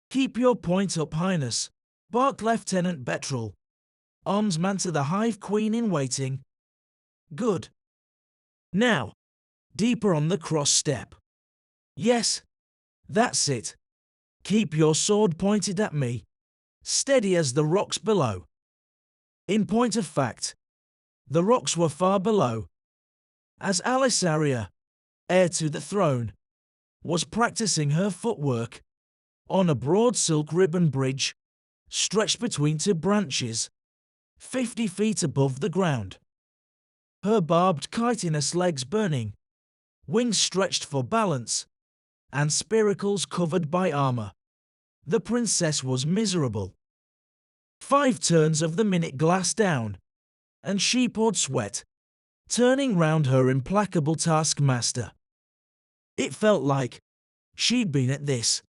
Keep your point up, Highness, barked Lieutenant Betrel, armsman to the Hive Queen in waiting. Good. Now, deeper on the cross step. Yes, that's it. Keep your sword pointed at me, steady as the rocks below. In point of fact, the rocks were far below, as Alisaria, heir to the throne, was practicing her footwork on a broad silk ribbon bridge stretched between two branches, 50 feet above the ground. Her barbed chitinous legs burning, wings stretched for balance, and spiracles covered by armor. The princess was miserable. 5 turns of the minute glass down, and she poured sweat, turning round her implacable taskmaster. It felt like she'd been at this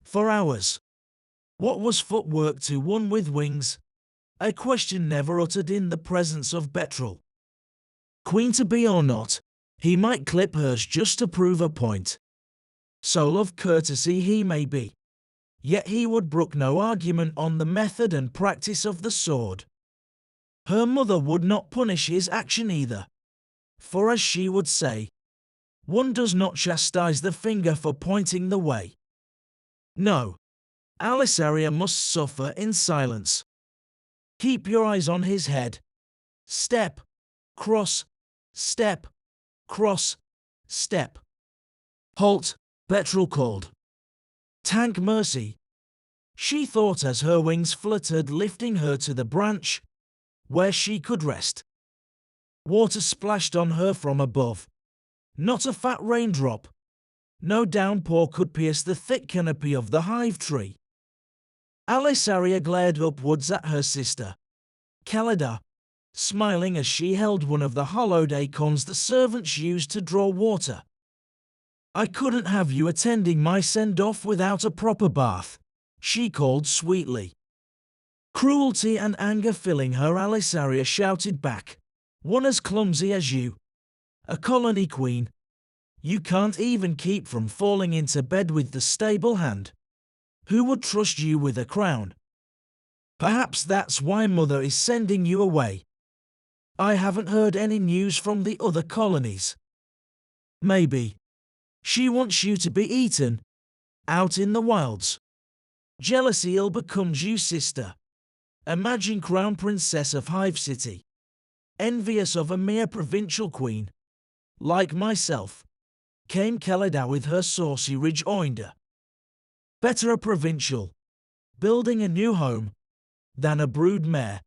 for hours. What was footwork to one with wings? A question never uttered in the presence of Betrel. Queen to be or not, he might clip hers just to prove a point. Soul of courtesy he may be, yet he would brook no argument on the method and practice of the sword. Her mother would not punish his action either, for as she would say, one does not chastise the finger for pointing the way. No, Alisaria must suffer in silence. Keep your eyes on his head. Step, cross, step, cross, step. Halt, Betrel called. Tank mercy. She thought as her wings fluttered, lifting her to the branch where she could rest. Water splashed on her from above. Not a fat raindrop. No downpour could pierce the thick canopy of the hive tree. Alisaria glared upwards at her sister, Calida, smiling as she held one of the hollowed acorns the servants used to draw water. I couldn't have you attending my send-off without a proper bath, she called sweetly. Cruelty and anger filling her, Alisaria shouted back. One as clumsy as you. A colony queen. You can't even keep from falling into bed with the stable hand. Who would trust you with a crown? Perhaps that's why Mother is sending you away. I haven't heard any news from the other colonies. Maybe she wants you to be eaten out in the wilds. Jealousy ill becomes you, sister. Imagine Crown Princess of Hive City, envious of a mere provincial queen, like myself, came Calida with her saucy rejoinder. Better a provincial, building a new home, than a brood mare,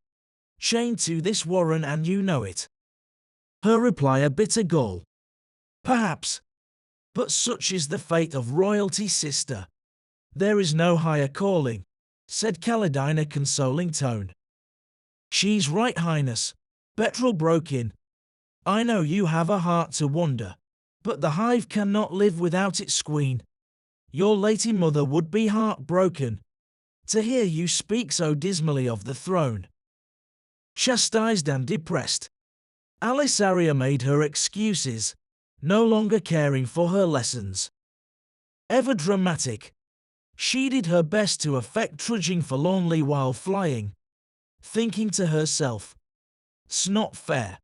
chained to this warren, and you know it. Her reply a bitter gall. Perhaps, but such is the fate of royalty, sister. There is no higher calling, said Calida in a consoling tone. She's right, Highness, Betrel broke in. I know you have a heart to wonder, but the hive cannot live without its queen. Your lady mother would be heartbroken to hear you speak so dismally of the throne. Chastised and depressed, Alisaria made her excuses, no longer caring for her lessons. Ever dramatic, she did her best to affect trudging forlornly while flying, thinking to herself, "'S not fair.